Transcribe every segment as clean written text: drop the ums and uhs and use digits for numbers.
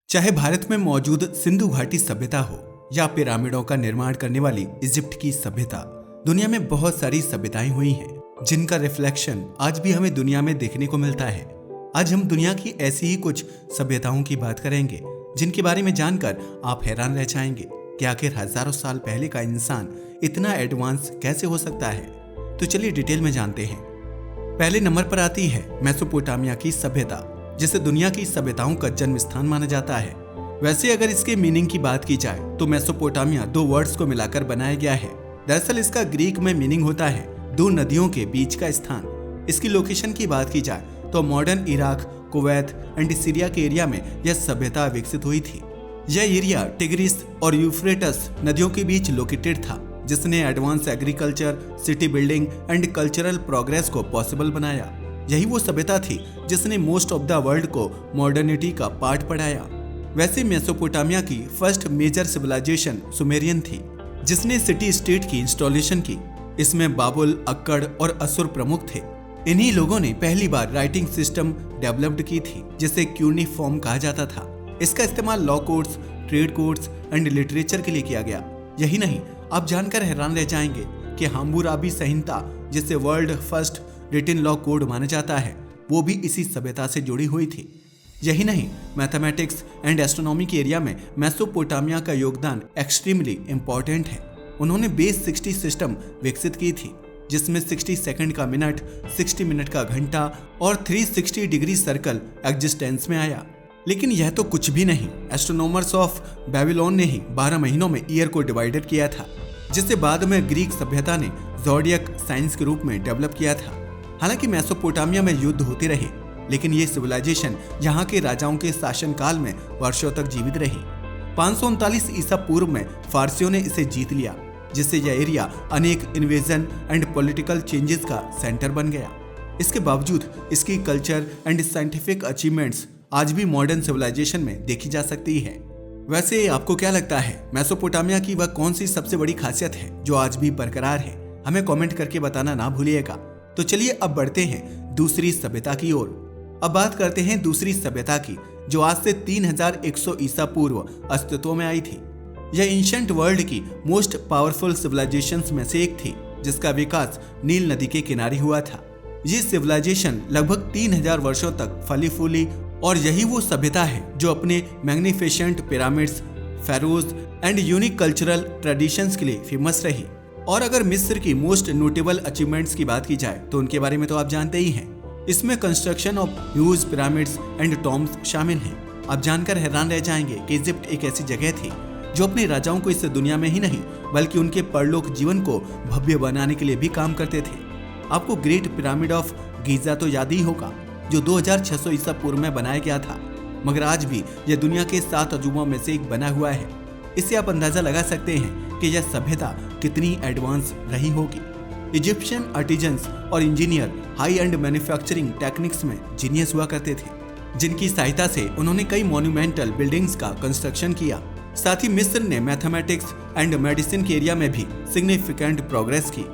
चाहे भारत में मौजूद सिंधु घाटी सभ्यता हो या पिरामिडों का निर्माण करने वाली इजिप्ट की सभ्यता, दुनिया में बहुत सारी सभ्यताएं हुई हैं जिनका रिफ्लेक्शन आज भी हमें दुनिया में देखने को मिलता है। आज हम दुनिया की ऐसी ही कुछ सभ्यताओं की बात करेंगे जिनके बारे में जानकर आप हैरान रह जाएंगे कि आखिर हजारों साल पहले का इंसान इतना एडवांस कैसे हो सकता है। तो चलिए डिटेल में जानते हैं। पहले नंबर पर आती है मेसोपोटामिया की सभ्यता, जिसे दुनिया की सभ्यताओं का जन्म स्थान माना जाता है। वैसे अगर इसके मीनिंग की बात की जाए तो मेसोपोटामिया दो वर्ड्स को मिलाकर बनाया गया है। दरअसल इसका ग्रीक में मीनिंग होता है दो नदियों के बीच का स्थान। इसकी लोकेशन की बात की जाए तो modern Iraq, Kuwait and Syria के एरिया में यह सभ्यता विकसित हुई थी। यह एरिया टिग्रिस और यूफ्रेटस नदियों के बीच लोकेटेड था, जिसने advance agriculture, city building and cultural progress को पॉसिबल बनाया। यही वो सभ्यता थी जिसने मोस्ट ऑफ द वर्ल्ड को मॉडर्निटी का पाठ पढ़ाया। वैसे मेसोपोटामिया की फर्स्ट मेजर सिविलाइजेशन सुमेरियन थी, जिसने सिटी स्टेट की इंस्टॉलेशन की। इसमें बाबुल, अक्कड़ और असुर प्रमुख थे। इन्हीं लोगों ने पहली बार राइटिंग सिस्टम डेवलप्ड की थी, जिसे क्यूनिफॉर्म कहा जाता था। इसका इस्तेमाल law codes, trade codes and literature के लिए किया गया। यही नहीं, आप जानकर हैरान रह जाएंगे कि हम्मुराबी संहिता, जिसे world first written law code माना जाता है, वो भी इसी सभ्यता से जुड़ी हुई थी। यही नहीं, मैथमेटिक्स एंड एस्ट्रोनॉमी के एरिया में मेसोपोटामिया का योगदान एक्सट्रीमली इम्पोर्टेंट है। उन्होंने बेस 60 सिस्टम विकसित की थी, जिसमें 60 सेकंड का मिनट, 60 मिनट का घंटा और 360 डिग्री सर्कल एग्जिस्टेंस में आया। लेकिन यह तो कुछ भी नहीं, एस्ट्रोनॉमर्स ऑफ बेबीलोन ने ही 12 महीनों में ईयर को डिवाइडेड किया था, जिसे बाद में ग्रीक सभ्यता ने ज़ोडिएक साइंस के रूप में डेवलप किया था। हालांकि मेसोपोटामिया में युद्ध होते रहे, लेकिन ये सिविलाइजेशन यहाँ के राजाओं के शासनकाल में वर्षों तक जीवित रही। 539 ईसा पूर्व में फारसियों ने इसे जीत लिया, जिससे यह एरिया अनेक इन्वेजन एंड पॉलिटिकल चेंजेस का सेंटर बन गया। इसके बावजूद इसकी कल्चर एंड साइंटिफिक अचीवमेंट्स आज भी मॉडर्न सिविलाइजेशन में देखी जा सकती है। वैसे आपको क्या लगता है, मेसोपोटामिया की वह कौन सी सबसे बड़ी खासियत है जो आज भी बरकरार है? हमें कमेंट करके बताना ना भूलिएगा। तो चलिए अब बढ़ते हैं दूसरी सभ्यता की ओर। अब बात करते हैं दूसरी सभ्यता की, जो आज से 3100 ईसा पूर्व अस्तित्व में आई थी। यह एंशिएंट वर्ल्ड की मोस्ट पावरफुल सिविलाइजेशंस में से एक थी, जिसका विकास नील नदी के किनारे हुआ था। ये सिविलाइजेशन लगभग 3000 वर्षों तक फली फूली, और यही वो सभ्यता है जो अपने magnificent pyramids, Feroz and unique cultural traditions के लिए फेमस रही। और अगर मिस्र की मोस्ट नोटेबल अचीवमेंट्स की बात की जाए तो उनके बारे में तो आप जानते ही हैं। इसमें construction of huge pyramids and tombs शामिल हैं। आप जानकर हैरान रह जाएंगे कि इजिप्ट एक ऐसी जगह थी जो अपने राजाओं को इस दुनिया में ही नहीं बल्कि उनके परलोक जीवन को भव्य बनाने के लिए भी काम करते थे। आपको ग्रेट पिरामिड ऑफ गीजा तो याद ही होगा, जो 2600 ईसा पूर्व में बनाया गया था, मगर आज भी यह दुनिया के 7 अजूबों में से एक बना हुआ है। इससे आप अंदाजा लगा सकते हैं कि यह सभ्यता कितनी एडवांस रही होगी। इजिप्शियन आर्टिजन्स और engineer high and manufacturing techniques में जीनियस हुआ करते थे, जिनकी सहायता से उन्होंने कई मॉन्यूमेंटल बिल्डिंग्स का कंस्ट्रक्शन किया। साथ ही मिस्र ने मैथमेटिक्स एंड मेडिसिन के एरिया में भी सिग्निफिकेंट प्रोग्रेस की।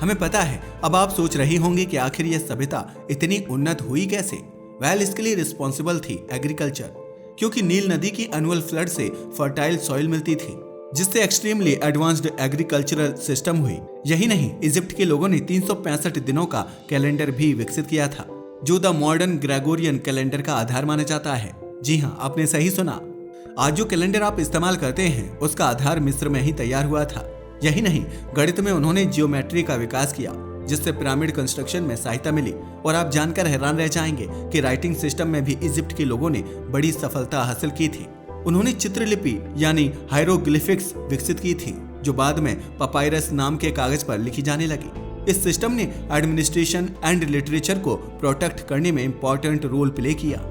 हमें पता है, अब आप सोच रही होंगे कि आखिर यह सभ्यता इतनी उन्नत हुई कैसे? वेल, इसके लिए रिस्पॉन्सिबल थी एग्रीकल्चर, क्योंकि नील नदी की एनुअल फ्लड से फर्टाइल सॉइल मिलती थी, जिससे एक्सट्रीमली एडवांस्ड एग्रीकल्चरल सिस्टम हुई। यही नहीं, इजिप्ट के लोगों ने 365 दिनों का कैलेंडर भी विकसित किया था, जो द मॉडर्न ग्रेगोरियन कैलेंडर का आधार माना जाता है। जी हाँ, आपने सही सुना। आज जो कैलेंडर आप इस्तेमाल करते हैं, उसका आधार मिस्र में ही तैयार हुआ था। यही नहीं, गणित में उन्होंने जियोमेट्री का विकास किया, जिससे पिरामिड कंस्ट्रक्शन में सहायता मिली। और आप जानकर हैरान रह जाएंगे कि राइटिंग सिस्टम में भी इजिप्ट के लोगों ने बड़ी सफलता हासिल की थी। उन्होंने चित्रलिपि यानी हायरोग्लिफिक्स विकसित की थी, जो बाद में पपायरस नाम के कागज पर लिखी जाने लगी। इस सिस्टम ने एडमिनिस्ट्रेशन एंड लिटरेचर को प्रोटेक्ट करने में इंपॉर्टेंट रोल प्ले किया।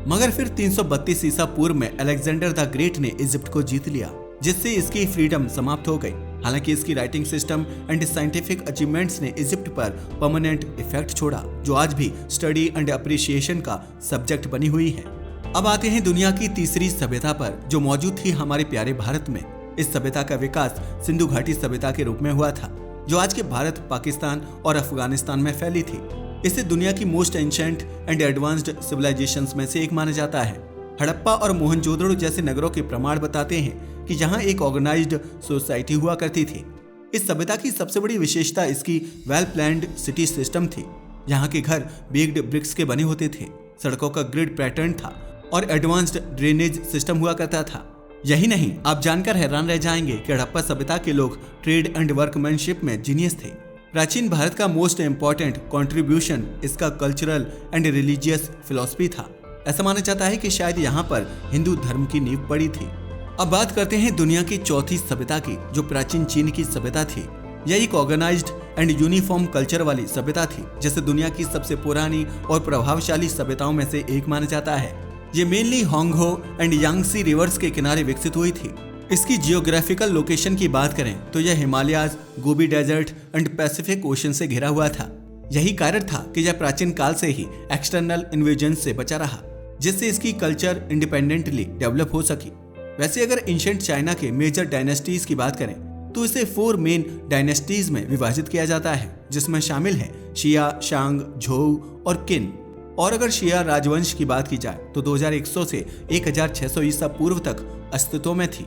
मगर फिर 332 ईसा पूर्व में अलेक्जेंडर द ग्रेट ने इजिप्ट को जीत लिया, जिससे इसकी फ्रीडम समाप्त हो गई। हालांकि इसकी writing system and scientific achievements ने इजिप्ट पर परमानेंट इफेक्ट छोड़ा, जो आज भी स्टडी एंड अप्रिसिएशन का सब्जेक्ट बनी हुई है। अब आते हैं दुनिया की तीसरी सभ्यता पर, जो मौजूद थी हमारे प्यारे भारत में। इस सभ्यता का विकास सिंधु घाटी सभ्यता के रूप में हुआ था, जो आज के भारत, पाकिस्तान और अफगानिस्तान में फैली थी। इसे दुनिया की most ancient and advanced civilisations में से एक माना जाता है। हड़प्पा और मोहनजोदड़ो जैसे नगरों के प्रमाण बताते हैं कि यहाँ एक ऑर्गेनाइज्ड सोसाइटी हुआ करती थी। इस सभ्यता की सबसे बड़ी विशेषता इसकी वेल प्लान्ड सिटी सिस्टम थी। यहाँ के घर बेक्ड ब्रिक्स के बने होते थे, सड़कों का ग्रिड पैटर्न था और एडवांस्ड ड्रेनेज सिस्टम हुआ करता था। यही नहीं, आप जानकर हैरान रह जाएंगे कि हड़प्पा सभ्यता के लोग ट्रेड एंड वर्कमैनशिप में जीनियस थे। प्राचीन भारत का मोस्ट इम्पोर्टेंट कंट्रीब्यूशन इसका कल्चरल एंड रिलीजियस फिलॉसफी था। ऐसा माना जाता है कि शायद यहाँ पर हिंदू धर्म की नींव पड़ी थी। अब बात करते हैं दुनिया की चौथी सभ्यता की, जो प्राचीन चीन की सभ्यता थी। यह एक ऑर्गेनाइज्ड एंड यूनिफॉर्म कल्चर वाली सभ्यता थी, जिसे दुनिया की सबसे पुरानी और प्रभावशाली सभ्यताओं में से एक माना जाता है। ये मेनली होंगहो एंड यांगसी रिवर्स के किनारे विकसित हुई थी। इसकी जियोग्राफिकल लोकेशन की बात करें तो यह Himalayas, Gobi desert and Pacific Ocean से घिरा हुआ था। यही कारण था कि यह प्राचीन काल से ही एक्सटर्नल इन्वेजन से बचा रहा, जिससे इसकी कल्चर इंडिपेंडेंटली डेवलप हो सकी। वैसे अगर एंशिएंट चाइना के मेजर डायनेस्टीज की बात करें तो इसे 4 मेन डायनेस्टीज में विभाजित किया जाता है, जिसमें शामिल है शिया, शांग, झोउ और किन। और अगर शिया राजवंश की बात की जाए तो 2100 से 1600 ईसा पूर्व तक अस्तित्व में थी।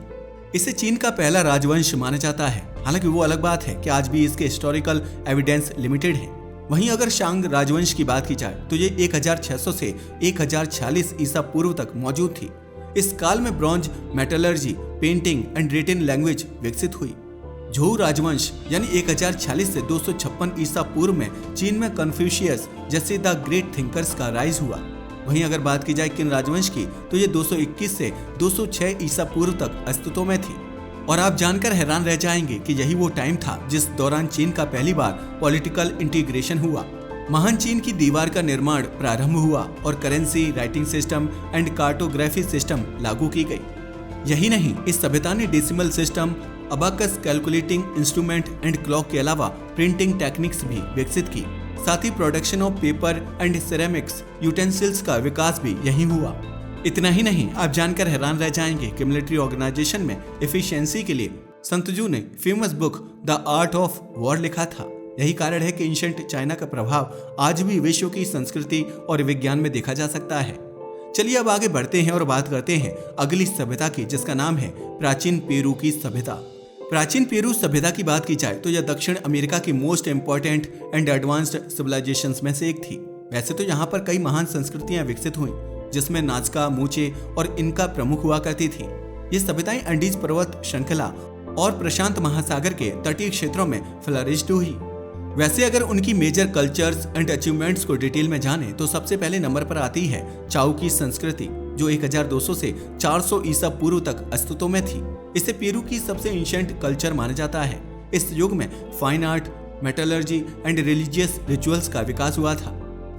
इसे चीन का पहला राजवंश माना जाता है। हालांकि वो अलग बात है कि आज भी इसके हिस्टोरिकल एविडेंस लिमिटेड है। वहीं अगर शांग राजवंश की बात की जाए तो ये 1600 से 1046 ईसा पूर्व तक मौजूद थी। इस काल में bronze, metallurgy, painting and written language विकसित हुई। झोउ राजवंश यानी 1046 से 256 ईसा पूर्व में चीन में कन्फ्यूशियस जैसे द ग्रेट थिंकर्स का राइज हुआ। वहीं अगर बात की जाए किन राजवंश की तो ये 221 से 206 ईसा पूर्व तक अस्तित्व में थी। और आप जानकर हैरान रह जाएंगे कि यही वो टाइम था जिस दौरान चीन का पहली बार पॉलिटिकल इंटीग्रेशन हुआ। महान चीन की दीवार का निर्माण प्रारंभ हुआ और currency, writing system and cartography system लागू की गई। यही नहीं, इस सभ्यता ने decimal system, abacus calculating instrument and clock के अलावा प्रिंटिंग टेक्निक्स भी विकसित की। साथ ही production of paper and ceramics utensils का विकास भी यही हुआ। इतना ही नहीं, आप जानकर हैरान रह जाएंगे कि मिलिट्री ऑर्गेनाइजेशन में एफिशिएंसी के लिए संतजू ने famous book the art of war लिखा था। यही कारण है कि एंशिएंट चाइना का प्रभाव आज भी विश्व की संस्कृति और विज्ञान में देखा जा सकता है। चलिए अब आगे बढ़ते हैं और बात करते हैं अगली सभ्यता की, जिसका नाम है प्राचीन पेरू की सभ्यता। प्राचीन पेरू सभ्यता की बात की जाए तो यह दक्षिण अमेरिका की most important and advanced civilisations में से एक थी। वैसे तो यहाँ पर कई महान संस्कृतियां विकसित हुई, जिसमें नाजका, मूचे और इनका प्रमुख हुआ करती थी। ये सभ्यताएं अंडीज पर्वत श्रृंखला और प्रशांत महासागर के तटीय क्षेत्रों में फ्लरिश्ड हुई। वैसे अगर उनकी मेजर कल्चर्स एंड अचीवमेंट्स को डिटेल में जाने तो सबसे पहले नंबर पर आती है चाउ की संस्कृति, जो 1200 से 400 ईसा पूर्व तक अस्तित्व में थी। इसे पेरू की सबसे एंशिएंट कल्चर माना जाता है। इस युग में fine art, metallurgy and religious rituals का विकास हुआ था।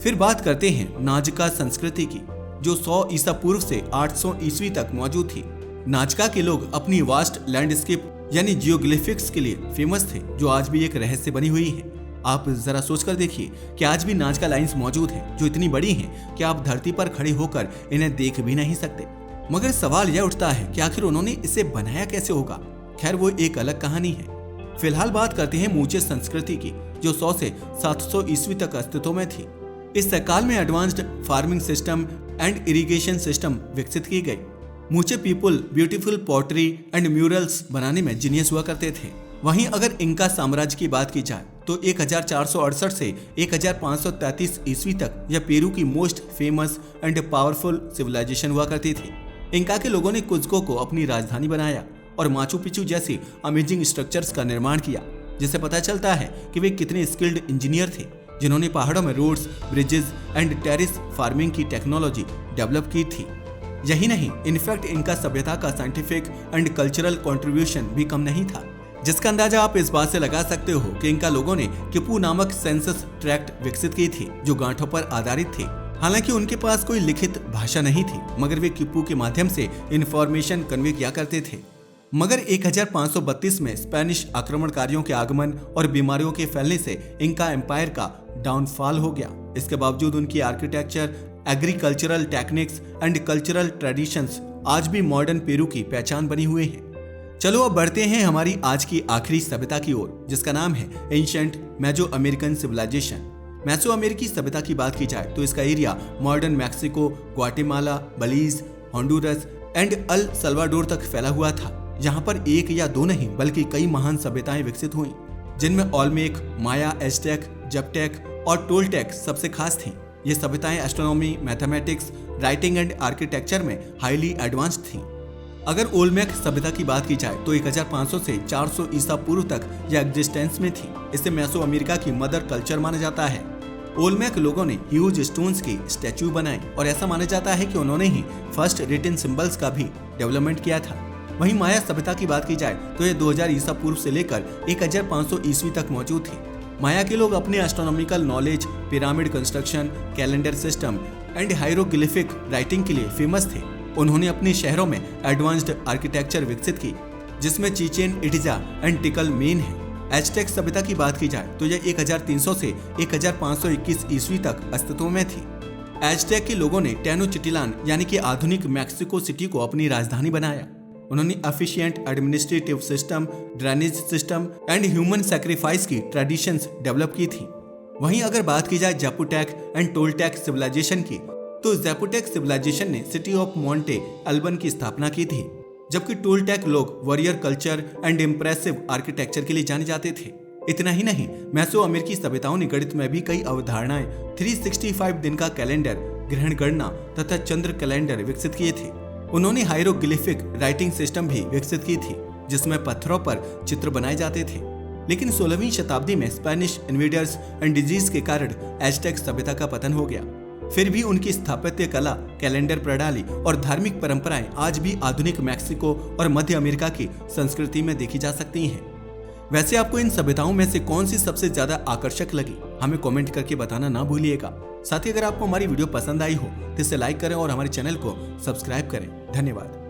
फिर बात करते हैं नाजका संस्कृति की, जो 100 ईसा पूर्व से 800 ईस्वी तक मौजूद थी। नाजका के लोग अपनी वास्ट लैंडस्केप यानी जियोग्लिफिक्स के लिए फेमस थे, जो आज भी एक रहस्य बनी हुई है। आप जरा सोचकर देखिए कि आज भी नाजका लाइंस मौजूद हैं, जो इतनी बड़ी हैं कि आप धरती पर खड़े होकर इन्हें देख भी नहीं सकते। मगर सवाल यह उठता है कि आखिर उन्होंने इसे बनाया कैसे होगा। खैर, वो एक अलग कहानी है। फिलहाल बात करते हैं मूचे संस्कृति की, जो 100 से 700 ईस्वी तक अस्तित्व में थी। इस काल में advanced farming system and irrigation system विकसित की गई। Moche people beautiful pottery and murals बनाने में जीनियस हुआ करते थे। वहीं अगर इंका साम्राज्य की बात की जाए तो 1468 से 1533 ईस्वी तक यह पेरू की most famous and powerful civilisation हुआ करती थी। इंका के लोगों ने कुज्को को अपनी राजधानी बनाया और माचू पिचू जैसी अमेजिंग स्ट्रक्चर्स का निर्माण किया, जिससे पता चलता है कि वे कितने स्किल्ड इंजीनियर थे, जिन्होंने पहाड़ों में roads, bridges and terrace farming की टेक्नोलॉजी डेवलप की थी। यही नहीं, इनफैक्ट इनका सभ्यता का साइंटिफिक एंड कल्चरल कंट्रीब्यूशन भी कम नहीं था, जिसका अंदाजा आप इस बात से लगा सकते हो कि इनका लोगों ने किपू नामक सेंसस ट्रैक्ट विकसित की थी, जो गांठों पर आधारित थी। हालांकि उनके पास कोई लिखित भाषा नहीं थी, मगर वे किपू के माध्यम से इंफॉर्मेशन कन्वे किया करते थे। मगर 1532 में स्पेनिश आक्रमणकारियों के आगमन और बीमारियों के फैलने से इनका एम्पायर का डाउनफॉल हो गया। इसके बावजूद उनकी architecture, agricultural techniques and cultural traditions आज भी मॉडर्न पेरू की पहचान बनी हुए हैं। चलो अब बढ़ते हैं हमारी आज की आखिरी सभ्यता की ओर, जिसका नाम है ancient Meso American civilization. Meso अमेरिकी सभ्यता की बात की जाए तो इसका area modern Mexico, Guatemala, Belize Honduras and El Salvador तक फैला हुआ था। यहाँ पर एक या दो नहीं बल्कि कई महान सभ्यताएं विकसित हुई, जिनमें ओलमेक, माया, एज़टेक, ज़ेपोटेक और टोलटेक सबसे खास थीं। ये सभ्यताएं astronomy, mathematics, writing and architecture में हाईली एडवांस्ड थीं। अगर ओलमेक सभ्यता की बात की जाए तो 1500 से 400 ईसा पूर्व तक यह एग्जिस्टेंस में थी। इसे मेसो अमेरिका की मदर कल्चर माना जाता है। ओलमेक लोगों ने ह्यूज स्टोन्स की स्टैच्यू बनाए और ऐसा माना जाता है कि उन्होंने ही फर्स्ट रिटन सिंबल्स का भी डेवलपमेंट किया था। वहीं माया सभ्यता की बात की जाए तो यह 2000 ईसा पूर्व से लेकर 1500 ईस्वी तक मौजूद थी। माया के लोग अपने astronomical knowledge, pyramid construction, calendar system and hieroglyphic writing के लिए फेमस थे। उन्होंने अपने शहरों में एडवांस्ड आर्किटेक्चर विकसित की, जिसमें Chichen Itza and tackle main है। एज़टेक सभ्यता की बात की जाए तो यह 1300 से 1521 ईस्वी तक अस्तित्व में थी। एज़टेक के लोगों ने टेनोचिटिलान यानी कि आधुनिक मैक्सिको सिटी को अपनी राजधानी बनाया। उन्होंने efficient administrative system, drainage system and human sacrifice की ट्रेडिशंस डेवलप की थी। वहीं अगर बात की जाए ज़ेपोटेक एंड टोलटेक सिविलाइजेशन की, तो ज़ेपोटेक सिविलाइजेशन ने सिटी ऑफ मोंटे अल्बन की स्थापना की थी, जबकि टोलटेक लोग warrior culture and impressive architecture के लिए जाने जाते थे। इतना ही नहीं, मेसो अमेरिकी सभ्यताओं ने गणित में भी कई अवधारणाएं, 365 दिन का कैलेंडर, ग्रहण गणना तथा चंद्र कैलेंडर विकसित किए थे। उन्होंने हायरोग्लिफिक राइटिंग सिस्टम भी विकसित की थी, जिसमें पत्थरों पर चित्र बनाए जाते थे। लेकिन 16वीं शताब्दी में स्पेनिश इन्वेडर्स एंड डिजीज के कारण एज़टेक सभ्यता का पतन हो गया। फिर भी उनकी स्थापत्य कला, कैलेंडर प्रणाली और धार्मिक परंपराएं आज भी आधुनिक मैक्सिको और मध्य अमेरिका की संस्कृति में देखी जा सकती हैं। वैसे आपको इन सभ्यताओं में से कौन सी सबसे ज्यादा आकर्षक लगी, हमें कमेंट करके बताना ना भूलिएगा। साथ ही अगर आपको हमारी वीडियो पसंद आई हो तो इसे लाइक करें और हमारे चैनल को सब्सक्राइब करें। धन्यवाद।